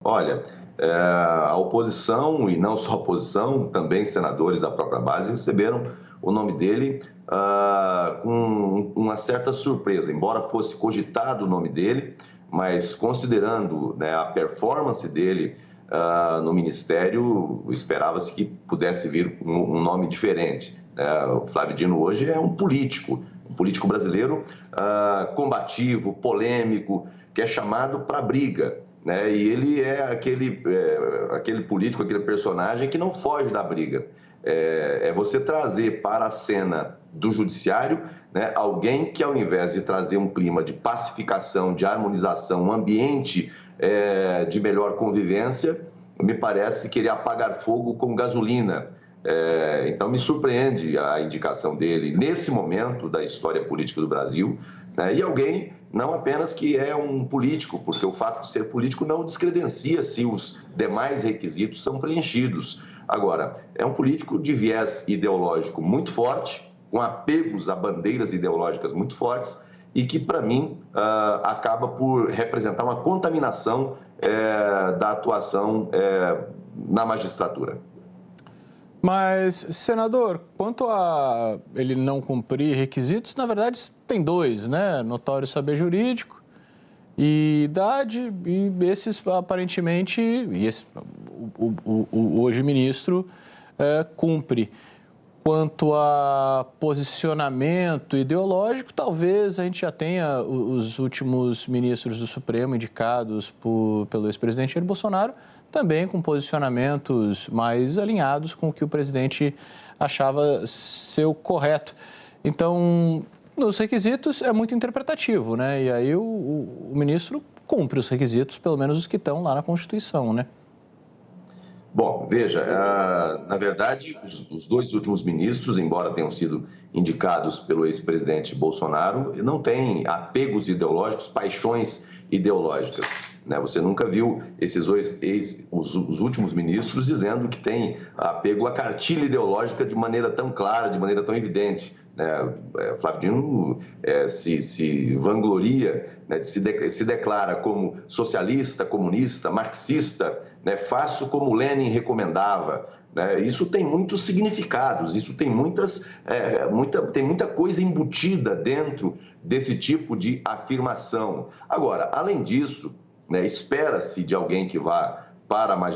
Olha, a oposição, e não só a oposição, também senadores da própria base, receberam o nome dele com uma certa surpresa, embora fosse cogitado o nome dele, mas considerando, né, a performance dele no Ministério, esperava-se que pudesse vir um nome diferente. O Flávio Dino hoje é um político brasileiro combativo, polêmico, que é chamado para briga, né? E ele é aquele político, aquele personagem que não foge da briga. É você trazer para a cena do judiciário, né, alguém que, ao invés de trazer um clima de pacificação, de harmonização, um ambiente de melhor convivência, me parece querer apagar fogo com gasolina. Então, me surpreende a indicação dele nesse momento da história política do Brasil, né? E alguém não apenas que é um político, porque o fato de ser político não descredencia se os demais requisitos são preenchidos. Agora, é um político de viés ideológico muito forte, com apegos a bandeiras ideológicas muito fortes, e que, para mim, acaba por representar uma contaminação da atuação na magistratura. Mas, senador, quanto a ele não cumprir requisitos, na verdade tem dois, né? Notório saber jurídico e idade, e esses aparentemente, o hoje ministro cumpre. Quanto a posicionamento ideológico, talvez a gente já tenha os últimos ministros do Supremo indicados pelo ex-presidente Jair Bolsonaro, também com posicionamentos mais alinhados com o que o presidente achava ser o correto. Então, nos requisitos é muito interpretativo, né? E aí o ministro cumpre os requisitos, pelo menos os que estão lá na Constituição, né? Bom, veja, na verdade, os dois últimos ministros, embora tenham sido indicados pelo ex-presidente Bolsonaro, não têm apegos ideológicos, paixões ideológicas, né? Você nunca viu os últimos ministros dizendo que tem apego à cartilha ideológica de maneira tão clara, de maneira tão evidente, né? Flávio Dino se vangloria, né, se declara como socialista, comunista, marxista, né? Faço como Lenin recomendava, né? Isso tem muitos significados, isso tem muita coisa embutida dentro desse tipo de afirmação. Agora, além disso, né, espera-se de alguém que vá para a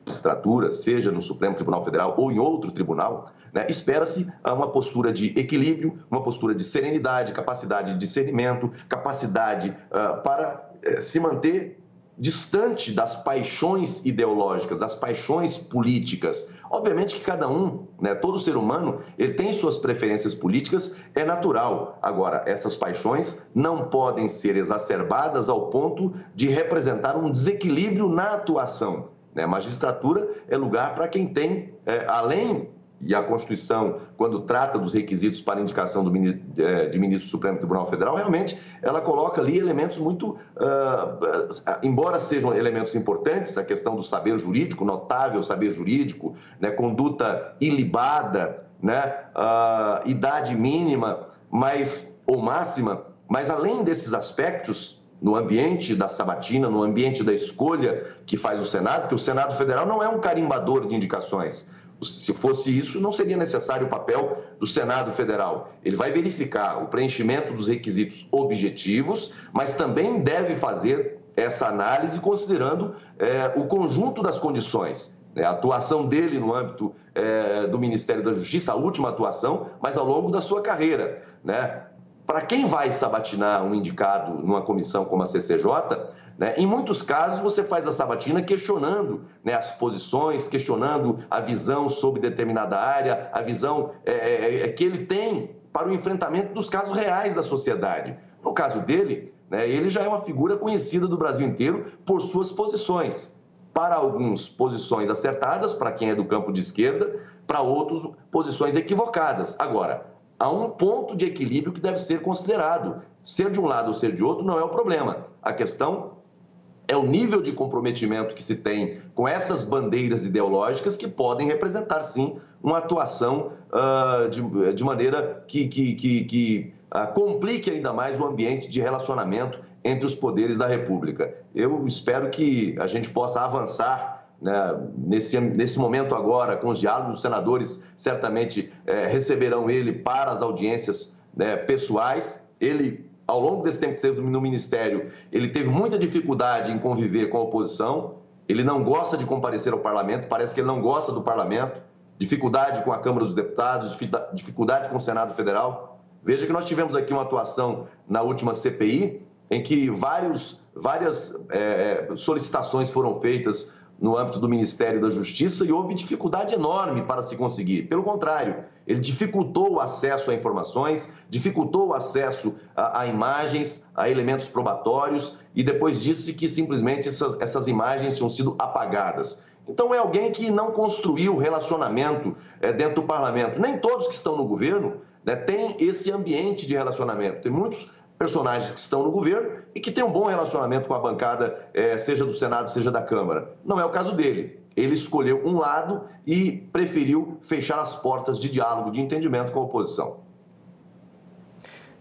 magistratura, seja no Supremo Tribunal Federal ou em outro tribunal, né, espera-se uma postura de equilíbrio, uma postura de serenidade, capacidade de discernimento, capacidade para se manter distante das paixões ideológicas, das paixões políticas. Obviamente que cada um, né, todo ser humano, ele tem suas preferências políticas, é natural. Agora, essas paixões não podem ser exacerbadas ao ponto de representar um desequilíbrio na atuação, né? A magistratura é lugar para quem tem, além... E a Constituição, quando trata dos requisitos para indicação de ministro do Supremo Tribunal Federal, realmente ela coloca ali elementos muito, embora sejam elementos importantes, a questão do saber jurídico, notável saber jurídico, né, conduta ilibada, né, idade mínima ou máxima, mas além desses aspectos, no ambiente da sabatina, no ambiente da escolha que faz o Senado, porque o Senado Federal não é um carimbador de indicações. Se fosse isso, não seria necessário o papel do Senado Federal. Ele vai verificar o preenchimento dos requisitos objetivos, mas também deve fazer essa análise considerando o conjunto das condições. A atuação dele no âmbito do Ministério da Justiça, a última atuação, mas ao longo da sua carreira, né? Para quem vai sabatinar um indicado numa comissão como a CCJ, né, em muitos casos você faz a sabatina questionando, né, as posições, questionando a visão sobre determinada área, a visão que ele tem para o enfrentamento dos casos reais da sociedade. No caso dele, né, ele já é uma figura conhecida do Brasil inteiro por suas posições. Para alguns, posições acertadas, para quem é do campo de esquerda, para outros, posições equivocadas. Agora, há um ponto de equilíbrio que deve ser considerado. Ser de um lado ou ser de outro não é o problema. A questão é o nível de comprometimento que se tem com essas bandeiras ideológicas que podem representar, sim, uma atuação de maneira que complique ainda mais o ambiente de relacionamento entre os poderes da República. Eu espero que a gente possa avançar, né, nesse momento agora, com os diálogos. Os senadores certamente receberão ele para as audiências, né, pessoais. Ele, ao longo desse tempo que esteve no Ministério, ele teve muita dificuldade em conviver com a oposição. Ele não gosta de comparecer ao parlamento, parece que ele não gosta do parlamento. Dificuldade com a Câmara dos Deputados, dificuldade com o Senado Federal. Veja que nós tivemos aqui uma atuação na última CPI, em que várias solicitações foram feitas no âmbito do Ministério da Justiça e houve dificuldade enorme para se conseguir. Pelo contrário, ele dificultou o acesso a informações, dificultou o acesso a imagens, a elementos probatórios e depois disse que simplesmente essas imagens tinham sido apagadas. Então é alguém que não construiu relacionamento dentro do parlamento. Nem todos que estão no governo, né, têm esse ambiente de relacionamento. Tem muitos personagens que estão no governo e que têm um bom relacionamento com a bancada, seja do Senado, seja da Câmara. Não é o caso dele. Ele escolheu um lado e preferiu fechar as portas de diálogo, de entendimento com a oposição.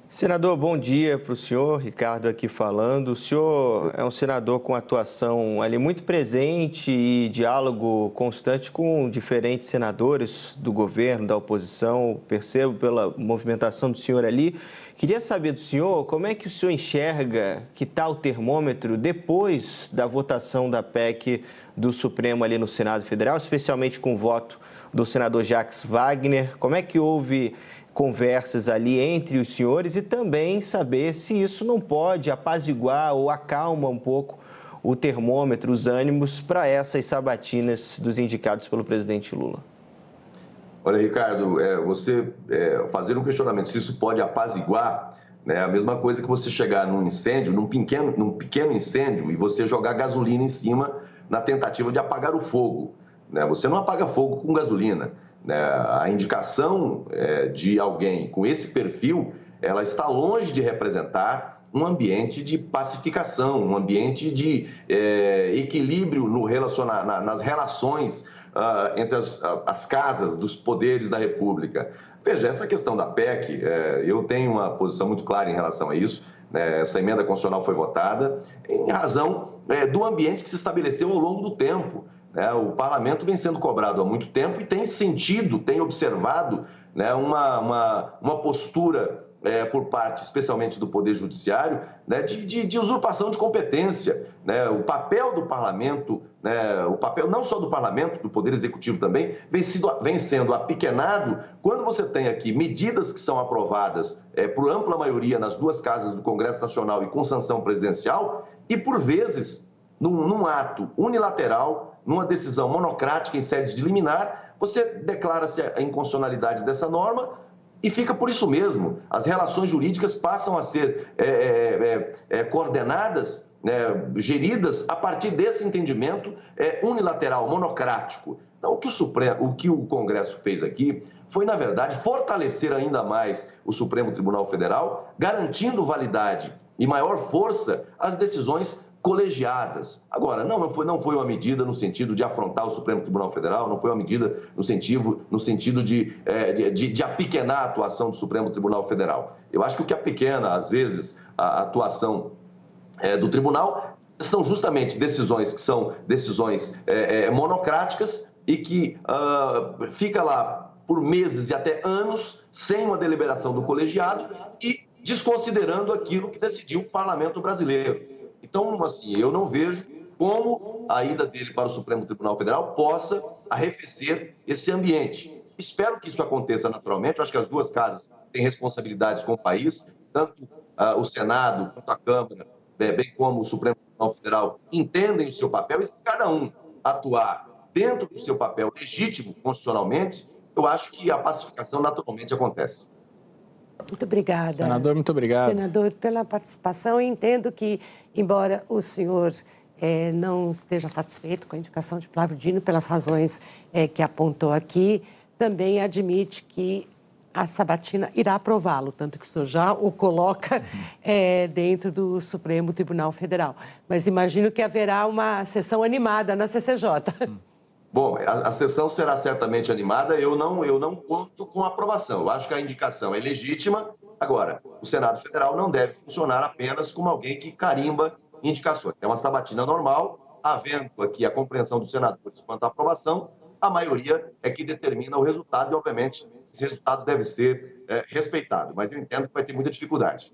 Senador, bom dia para o senhor. Ricardo aqui falando. O senhor é um senador com atuação ali muito presente e diálogo constante com diferentes senadores do governo, da oposição. Percebo pela movimentação do senhor ali. Queria saber do senhor como é que o senhor enxerga que está o termômetro depois da votação da PEC do Supremo ali no Senado Federal, especialmente com o voto do senador Jacques Wagner. Como é que houve conversas ali entre os senhores e também saber se isso não pode apaziguar ou acalma um pouco o termômetro, os ânimos para essas sabatinas dos indicados pelo presidente Lula. Olha, Ricardo, você fazer um questionamento se isso pode apaziguar, né, é a mesma coisa que você chegar num incêndio, num pequeno incêndio, e você jogar gasolina em cima na tentativa de apagar o fogo, né? Você não apaga fogo com gasolina, né? A indicação de alguém com esse perfil, ela está longe de representar um ambiente de pacificação, um ambiente de equilíbrio nas relações entre as casas dos poderes da República. Veja, essa questão da PEC, eu tenho uma posição muito clara em relação a isso, né? Essa emenda constitucional foi votada em razão do ambiente que se estabeleceu ao longo do tempo. O parlamento vem sendo cobrado há muito tempo e tem sentido, tem observado, né, uma postura por parte, especialmente do Poder Judiciário, né, de usurpação de competência. Né? O papel do parlamento, né, o papel não só do parlamento, do Poder Executivo também, vem sendo apequenado quando você tem aqui medidas que são aprovadas por ampla maioria nas duas casas do Congresso Nacional e com sanção presidencial e, por vezes, num ato unilateral, numa decisão monocrática em sede de liminar, você declara-se a inconstitucionalidade dessa norma e fica por isso mesmo. As relações jurídicas passam a ser coordenadas, né, geridas a partir desse entendimento unilateral, monocrático. Então, o que o Congresso fez aqui foi, na verdade, fortalecer ainda mais o Supremo Tribunal Federal, garantindo validade e maior força às decisões colegiadas. Agora, não foi uma medida no sentido de afrontar o Supremo Tribunal Federal, não foi uma medida no sentido de apequenar a atuação do Supremo Tribunal Federal. Eu acho que o que apequena, às vezes, a atuação do tribunal são justamente decisões que são decisões monocráticas e que fica lá por meses e até anos sem uma deliberação do colegiado e desconsiderando aquilo que decidiu o parlamento brasileiro. Então, assim, eu não vejo como a ida dele para o Supremo Tribunal Federal possa arrefecer esse ambiente. Espero que isso aconteça naturalmente. Eu acho que as duas casas têm responsabilidades com o país, tanto o Senado quanto a Câmara, bem como o Supremo Tribunal Federal, entendem o seu papel e se cada um atuar dentro do seu papel legítimo constitucionalmente, eu acho que a pacificação naturalmente acontece. Muito obrigada. Senador, muito obrigado. Senador, pela participação. Eu entendo que, embora o senhor não esteja satisfeito com a indicação de Flávio Dino, pelas razões que apontou aqui, também admite que a sabatina irá aprová-lo, tanto que o senhor já o coloca dentro do Supremo Tribunal Federal. Mas imagino que haverá uma sessão animada na CCJ. Bom, a sessão será certamente animada. Eu não conto com aprovação. Eu acho que a indicação é legítima, Agora, o Senado Federal não deve funcionar apenas como alguém que carimba indicações. É uma sabatina normal, havendo aqui a compreensão dos senadores quanto à aprovação, a maioria é que determina o resultado e, obviamente, esse resultado deve ser respeitado. Mas eu entendo que vai ter muita dificuldade.